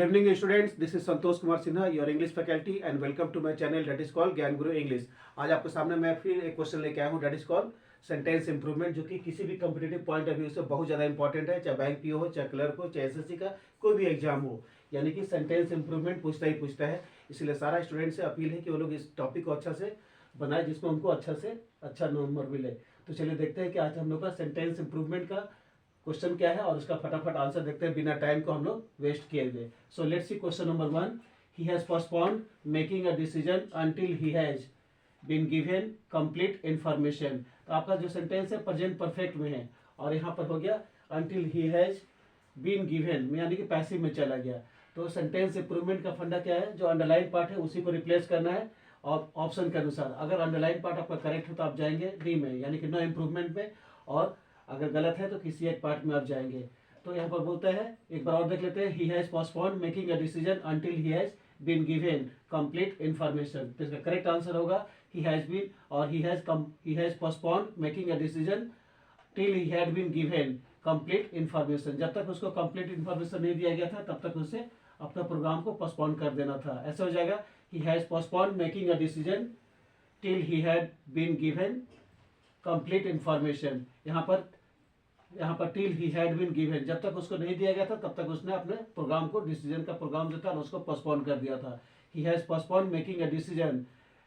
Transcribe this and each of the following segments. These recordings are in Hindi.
evening students, this is Santosh Kumar Sinha, your English faculty and welcome to my channel that is called Gyan Guru English. आज आपके सामने मैं फिर एक क्वेश्चन लेके आया हूँ that is called sentence improvement, जो कि किसी भी कॉम्पिटिटिव पॉइंट ऑफ व्यू से बहुत ज़्यादा इंपॉर्टेंट है, चाहे बैंक पीओ हो, चाहे क्लर्क हो, चाहे एसएससी का कोई भी एग्जाम हो, यानी कि सेंटेंस इंप्रूवमेंट पूछता ही पूछता है। इसलिए सारा स्टूडेंट से अपील है कि वो लोग इस टॉपिक को अच्छा से बनाए जिसमें उनको अच्छा नंबर मिले। तो चलिए देखते हैं कि आज हम लोग का सेंटेंस इंप्रूवमेंट का क्वेश्चन क्या है और उसका फटाफट आंसर देखते हैं बिना टाइम को हम लोग वेस्ट किए हुए। So let's see question number 1। He has postponed making a decision until he has been given complete information. तो आपका जो सेंटेंस है प्रेजेंट परफेक्ट में है और यहाँ पर हो गया until he has been given में, यानी कि पैसिव में चला गया। तो सेंटेंस इंप्रूवमेंट का फंडा क्या है, जो अंडरलाइन पार्ट है उसी को रिप्लेस करना है और ऑप्शन के अनुसार। अगर अंडरलाइन पार्ट आपका करेक्ट हो तो आप जाएंगे डी में, यानी कि नो इम्प्रूवमेंट में, और अगर गलत है तो किसी एक पार्ट में आप जाएंगे। तो यहाँ पर बोलता है, एक बार और देख लेते हैं, he has postponed making a decision until he has been given complete information. तो इसका करेक्ट आंसर होगा ही हैज बीन, और he has postponed making a decision till he had been given complete information. जब तक उसको कंप्लीट इंफॉर्मेशन नहीं दिया गया था तब तक उसे अपना प्रोग्राम को पोस्टपोन कर देना था। ऐसा हो जाएगा, he has postponed making a decision till he had been given complete information. यहाँ पर till he had been given, जब तक उसको नहीं दिया गया था तब तक उसने अपने प्रोग्राम को, डिसीजन का प्रोग्राम जो था उसको पोस्टपोन कर दिया था। He has postpone making a decision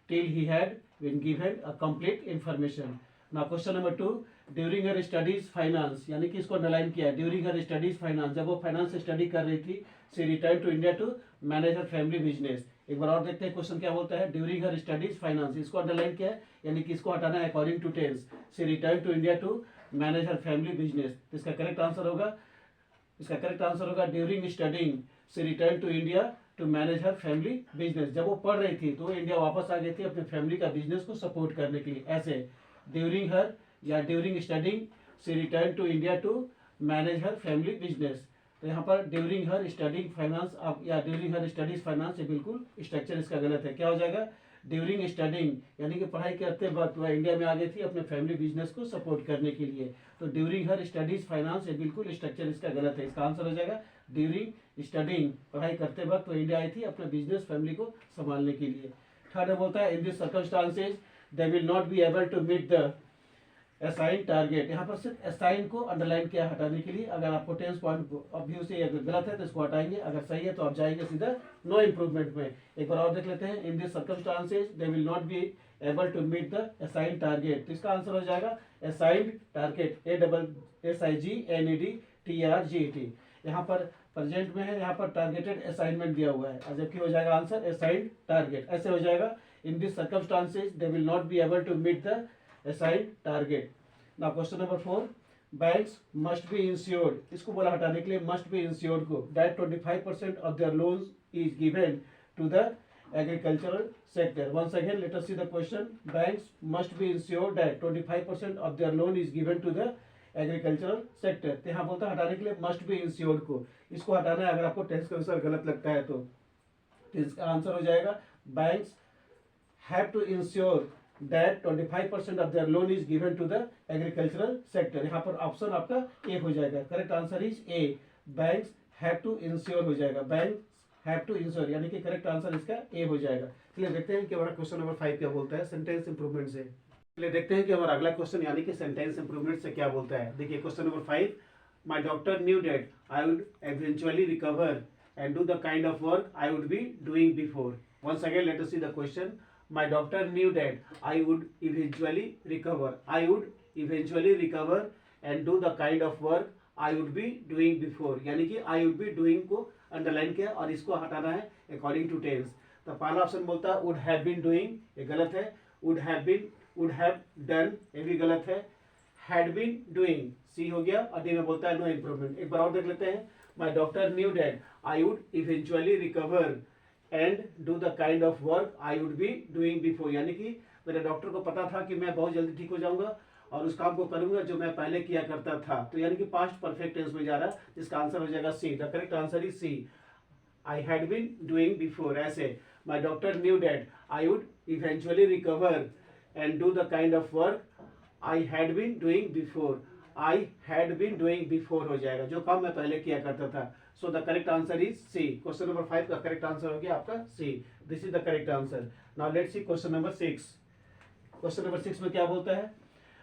till he had been given a complete information. Now question number 2, during her studies finance, यानी कि इसको अंडरलाइन किया है। ड्यूरिंग हर स्टडीज फाइनेंस, जब वो फाइनेंस स्टडी कर रही थी, she return to India to manage her family business. एक बार और देखते हैं क्वेश्चन क्या बोलता है। ड्यूरिंग हर स्टडीज फाइनेंस, इसको अंडरलाइन किया है, यानी कि इसको हटाना है according to tense. She return to India to manage her family business. इसका करेक्ट आंसर होगा during studying she return to India to manage her family business. जब वो पढ़ रही थी तो वो इंडिया वापस आ गई थी अपने फैमिली का बिजनेस को सपोर्ट करने के लिए। ऐसे ड्यूरिंग हर या during studying she return to India to manage her family business. तो यहाँ पर ड्यूरिंग हर स्टडिंग फाइनेंस या ड्यूरिंग हर स्टडीज फाइनेंस, ये बिल्कुल स्ट्रक्चर इसका गलत है। क्या हो जाएगा, ड्यूरिंग स्टडिंग, यानी कि पढ़ाई करते वक्त वह इंडिया में आ गई थी अपने फैमिली बिजनेस को सपोर्ट करने के लिए। तो ड्यूरिंग हर स्टडीज फाइनेंस, ये बिल्कुल स्ट्रक्चर इसका गलत है। इसका आंसर हो जाएगा ड्यूरिंग स्टडिंग, पढ़ाई करते वक्त वह इंडिया आई थी अपने बिजनेस फैमिली को संभालने के लिए। थर्ड बोलता है, in this circumstances they will not be able to meet the assign target. यहाँ पर सिर्फ असाइन को अंडरलाइन किया हटाने के लिए। अगर आपको टेंस पॉइंट ऑफ व्यू से अगर गलत है तो इसको हटाएंगे, अगर सही है तो आप जाएंगे सीधा नो इम्प्रूवमेंट में। एक बार और देख लेते हैं, in this circumstances they will not be able to meet the assign target. तो इसका आंसर हो जाएगा असाइंड टारगेट, ASSIGNED यहाँ पर प्रेजेंट में है, यहाँ पर टारगेटेड असाइनमेंट दिया हुआ है, जबकि हो जाएगा आंसर असाइंड टारगेट। ऐसे हो जाएगा, in this circumstances they will not be able to meet the assigned target. Now question number 4, banks must be insured, इसको बोला हटाने के लिए must be insured को, that 25% of their loans is given to the agricultural sector. Once again let us see the question. Banks must be insured that 25% of their loan is given to the agricultural sector. तो यहाँ बोलता है हटाने के लिए must be insured को, इसको हटाना है अगर आपको टेंस के अनुसार गलत लगता है तो इसका आंसर हो जाएगा banks have to ensure that 25% of their loan is given to the agricultural sector. यहाँ पर ऑप्शन आपका ए हो जाएगा। Correct answer is A, banks have to ensure हो जाएगा, बैंक्स हैव टू इंश्योर, यानी कि करेक्ट आंसर इसका ए हो जाएगा। चलिए देखते हैं कि हमारा क्वेश्चन नंबर 5 क्या बोलता है सेंटेंस इंप्रूवमेंट से। चलिए देखते हैं कि हमारा अगला क्वेश्चन यानी कि सेंटेंस इंप्रूवमेंट से क्या बोलता है। देखिए question number 5, my doctor knew that I would eventually recover and do the kind of work I would be doing before. Once again let us see the question. My doctor knew that I would eventually recover. I would eventually recover and do the kind of work I would be doing before. यानी कि I would be doing को अंडरलाइन किया और इसको हटाना है according to tense। तो पहला ऑप्शन बोलता है would have been doing, ये गलत है। would have done, ये भी गलत है। had been doing, C हो गया, और डी में बोलता है no improvement। एक बार और देख लेते हैं, my doctor knew that I would eventually recover and do the kind of work I would be doing before, यानी कि मेरे डॉक्टर को पता था कि मैं बहुत जल्दी ठीक हो जाऊंगा और उस काम को करूंगा जो मैं पहले किया करता था। तो यानी कि पास्ट परफेक्ट टेंस में जा रहा है, जिसका आंसर हो जाएगा C. The correct answer is C, I had been doing before. As my doctor knew that I would eventually recover and do the kind of work I had been doing before. I had been doing before हो जाएगा, जो काम मैं पहले किया करता था। So the correct answer is C. Question number 5 का करेक्ट आंसर हो गया आपका C. This is the correct answer. Now let's see question number 6। Question number 6 में क्या बोलता है,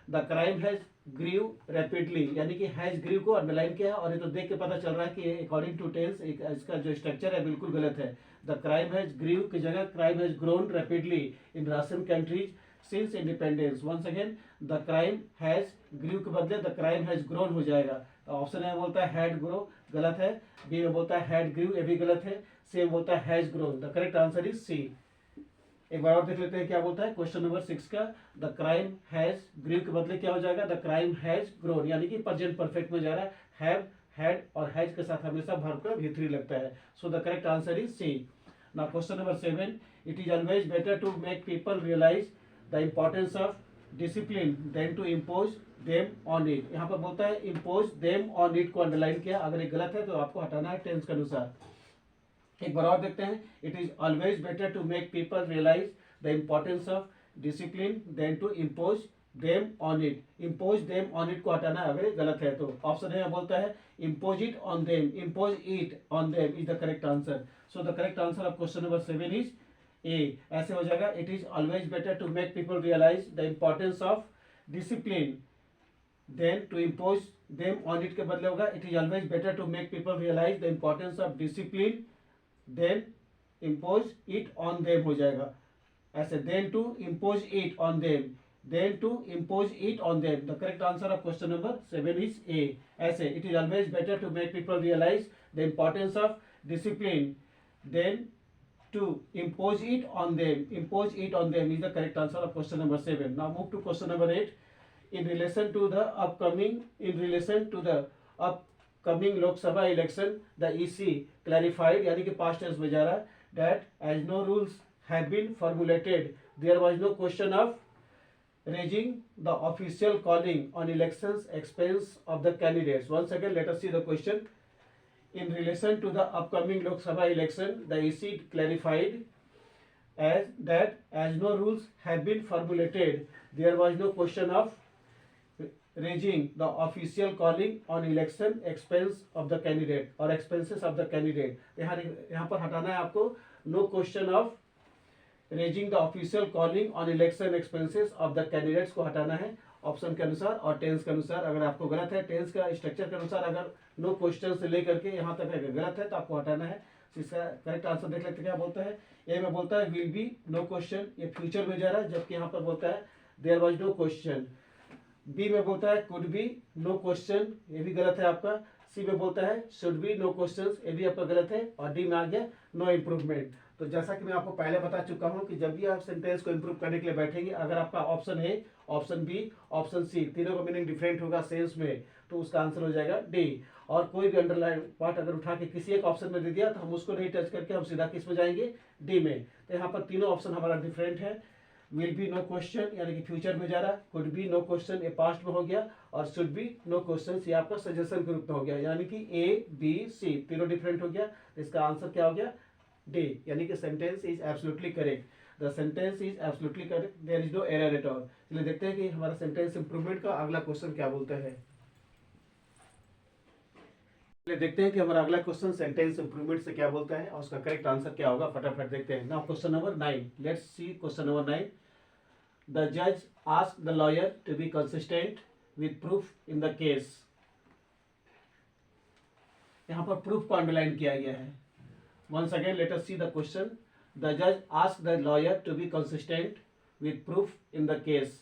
the crime has grew rapidly, यानी कि हैज ग्रीव को अंडरलाइन किया है और ये तो देख के पता चल रहा है कि अकॉर्डिंग टू टेंस इसका जो स्ट्रक्चर है बिल्कुल गलत है। द क्राइम हैज ग्रीव की जगह crime has grown rapidly in Russian countries since independence. Once again the crime has grew के बदले द क्राइम हैज ग्रोन हो जाएगा। ऑप्शन ए बोलता है हैड ग्रो, गलत है। बी में बोलता है हैड ग्रीव, ये भी गलत है। सी में बोलता है has grown. The correct answer is C. एक बार और देख लेते हैं क्या बोलता है क्वेश्चन नंबर 6 का। द क्राइम हैज ग्रीव के बदले क्या हो जाएगा, द क्राइम हैज ग्रोन, यानी कि प्रेजेंट परफेक्ट में जा रहा है। हैव, हैड और हैज के साथ हमेशा वर्ब का V3 लगता है। So the correct answer is C. Now question number 7, it is always better to make people realise the importance of discipline than to impose them on it. यहाँ पर बोलता है इम्पोज देम ऑन इट को अंडरलाइन किया, अगर ये गलत है तो आपको हटाना है टेंस के अनुसार। एक बार और देखते हैं, it is always better to make people realise the importance of discipline than to impose them on it. Impose them on it को हटाना है अगर ये गलत है तो। ऑप्शन ए बोलता है impose it on them, impose it on them is the correct answer. So the correct answer of question number 7 is A. ऐसे हो जाएगा, it is always better to make people realise the importance of discipline than to impose them on it के बदले होगा it is always better to make people realise the importance of discipline than impose it on them हो जाएगा। ऐसे then to impose it on them, then to impose it on them. The correct answer of question number 7 is A. As it is always better to make people realise the importance of discipline then to impose it on them, impose it on them is the correct answer of question number 7. Now move to question number 8. In relation to the upcoming Lok Sabha election, the EC clarified, यानी कि past tense में जा रहा है, that as no rules have been formulated, there was no question of raising the official calling on elections expense of the candidates. Once again, let us see the question. In relation to the upcoming Lok Sabha election, the EC clarified as no rules have been formulated, there was no question of raising the official calling on election expense of the candidate or expenses of the candidate. यहाँ पर हटाना है आपको no question of raising the official calling on election expenses of the candidates को हटाना है ऑप्शन के अनुसार और टेंस के अनुसार। अगर आपको गलत है टेंस का स्ट्रक्चर के अनुसार, अगर नो क्वेश्चन से लेकर के यहाँ तक अगर गलत है तो आपको हटाना है। इसका करेक्ट आंसर देख लेते हैं क्या बोलता है। ए में बोलता है विल बी नो क्वेश्चन, ये फ्यूचर में जा रहा है, जबकि यहाँ पर बोलता है there was no question. B में बोलता है कुड बी नो क्वेश्चन, ये भी गलत है आपका। सी में बोलता है शुड बी नो क्वेश्चन, ये भी आपका गलत है। और डी में आ गया नो इम्प्रूवमेंट। तो जैसा कि मैं आपको पहले बता चुका हूं कि जब भी आप सेंटेंस को इंप्रूव करने के लिए बैठेंगे, अगर आपका option A, option B, option C तीनों का मीनिंग डिफरेंट होगा सेंस में, तो उसका आंसर हो जाएगा डी। और कोई भी अंडरलाइन पार्ट अगर उठा के किसी एक ऑप्शन में दे दिया तो हम उसको नहीं टच करके हम सीधा किस में जाएंगे, डी में। तो यहाँ पर तीनों ऑप्शन हमारा डिफरेंट है। विल बी नो क्वेश्चन यानी कि फ्यूचर में जा रहा है, कुड बी नो क्वेश्चन ये पास्ट में हो गया, और शुड बी नो क्वेश्चन ये आपका सजेशन के रूप में हो गया, यानी कि ए बी सी तीनों डिफरेंट हो गया। इसका आंसर क्या हो गया, डी, यानी कि sentence is absolutely correct. The sentence is absolutely correct, there is no error at all. चलिए देखते हैं कि हमारा सेंटेंस इंप्रूवमेंट का अगला क्वेश्चन क्या बोलता है। चलिए देखते हैं कि हमारा अगला क्वेश्चन सेंटेंस इंप्रूवमेंट से क्या बोलता है और उसका करेक्ट आंसर क्या होगा, फटाफट देखते हैं। Now question number 9, let's see question number 9। The जज asked the lawyer to be consistent with proof in the case. यहाँ पर प्रूफ को अंडरलाइन किया गया है। Once again, let us see the question. The judge asked the lawyer to be consistent with proof in the case.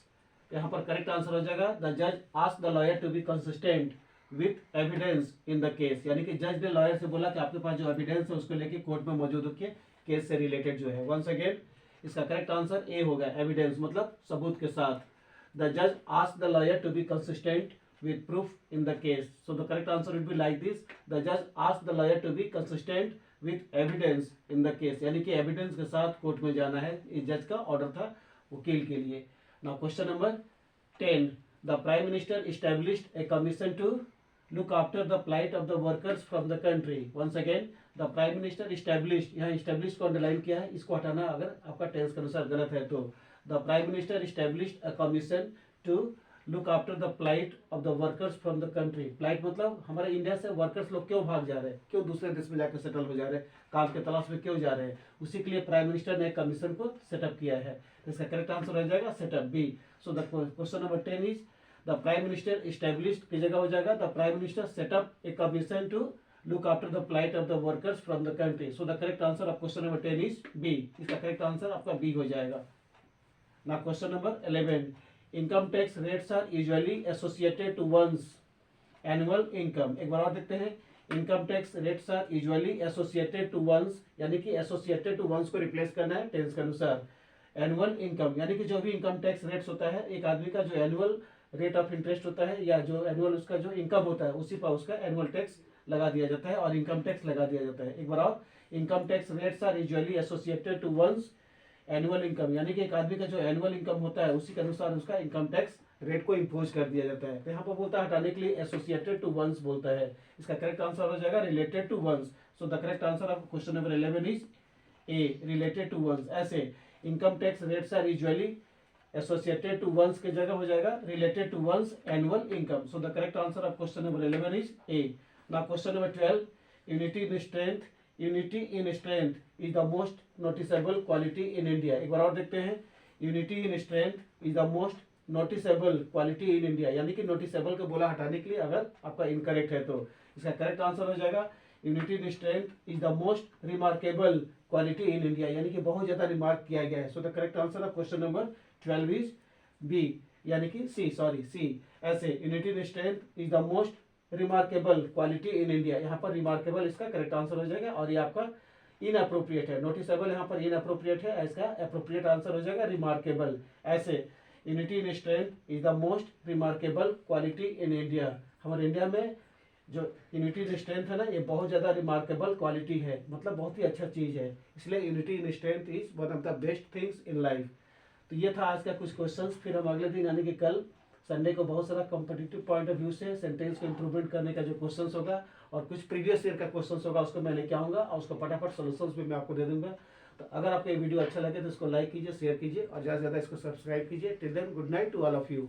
यहाँ पर करेक्ट आंसर हो जाएगा the judge asked the lawyer to be consistent with evidence in the case, यानी कि जज ने लॉयर से बोला कि आपके पास जो एविडेंस है उसको लेके कोर्ट में मौजूद होकर केस से रिलेटेड जो है। वंस अगेन इसका करेक्ट आंसर ए होगा, एविडेंस मतलब सबूत के साथ। द जज asked the lawyer to be consistent with proof in the case. So the correct answer will be like this. The judge asked the lawyer to be consistent with evidence in the case, यानी कि एविडेंस के साथ कोर्ट में जाना है। इस जज का ऑर्डर था वकील के लिए। Now question number 10, the prime minister established a commission to look after the plight of the workers from the country. once again the prime minister established, यहाँ established को अंडरलाइन किया है, इसको हटाना अगर आपका टेंस के अनुसार गलत है तो। the prime minister established a commission to look after the plight of the workers from the country. Plight मतलब हमारे इंडिया से वर्कर्स लोग क्यों भाग जा रहे हैं, क्यों दूसरे देश में जाकर सेटल हो जा रहे हैं, काम के तलाश में क्यों जा रहे हैं, उसी के लिए प्राइम मिनिस्टर ने एक कमीशन को सेटअप किया है। इसका करेक्ट आंसर हो जाएगा set up B. So the question number 10 is the prime minister established की जगह हो जाएगा the prime minister set up a commission to look after the plight of the workers from the country. So the correct answer of question number 10 is B. इसका correct answer आपका B हो जाएगा। Now question number 11. Income tax rates are usually associated to one's annual income. एक बार और देखते हैं। Income tax rates are usually associated to one's, यानी कि associated to one's को replace करना है टेंस के अनुसार। Annual income यानी कि जो भी income tax rates होता है, एक आदमी का जो annual rate of interest होता है या जो annual उसका जो income होता है उसी पर उसका annual tax लगा दिया जाता है और इनकम टैक्स लगा दिया जाता है। एक बार और, income tax rates are usually associated to one's annual income, यानी कि एक आदमी का जो एनुअल इनकम होता है उसी के अनुसार उसका इनकम टैक्स रेट को इम्पोज कर दिया जाता है। तो यहाँ पर बोलता है हटाने के लिए एसोसिएटेड टू वंस बोलता है। इसका करेक्ट आंसर हो जाएगा related to one's. So the correct answer of question number 11 is A, related to one's. As income tax rates are usually associated to one's की जगह हो जाएगा related to one's annual income. So the correct answer of question number 11 is A. Now question number 12, unity in strength. Unity in strength is the most noticeable quality in India. एक बार और देखते हैं। Unity in strength is the most noticeable quality in India, यानी कि noticeable को बोला हटाने के लिए अगर आपका incorrect है तो इसका correct answer हो जाएगा unity in strength is the most remarkable quality in India, यानी कि बहुत ज़्यादा रिमार्क किया गया है। So the correct answer of question number 12 is B, यानी कि C। ऐसे unity in strength is the most remarkable quality in India, यहाँ पर रिमार्केबल इसका करेक्ट आंसर हो जाएगा और ये आपका इनअप्रोप्रिएट है। नोटिसेबल यहाँ पर इनअप्रोप्रिएट है, इसका अप्रोप्रिएट आंसर हो जाएगा रिमार्केबल। ऐसे unity in strength is the most remarkable quality in India. हमारे इंडिया में जो यूनिटी इन स्ट्रेंथ है ना, ये बहुत ज़्यादा रिमार्केबल क्वालिटी है, मतलब बहुत ही अच्छा चीज़ है, इसलिए unity in strength is one of the best things in life. तो ये था आज का कुछ क्वेश्चंस। फिर हम अगले दिन यानी कि कल संडे को बहुत सारा कॉम्पिटिटिव पॉइंट ऑफ व्यू से सेंटेंस को इंप्रूवमेंट करने का जो क्वेश्चंस होगा और कुछ प्रीवियस ईयर का क्वेश्चंस होगा उसको मैं लेके आऊँगा और उसको फटाफट सोल्यूशंस भी मैं आपको दे दूंगा। तो अगर आपको ये वीडियो अच्छा लगे तो इसको लाइक कीजिए, शेयर कीजिए और ज़्यादा से ज़्यादा इसको सब्सक्राइब कीजिए। Till then good night to all of you.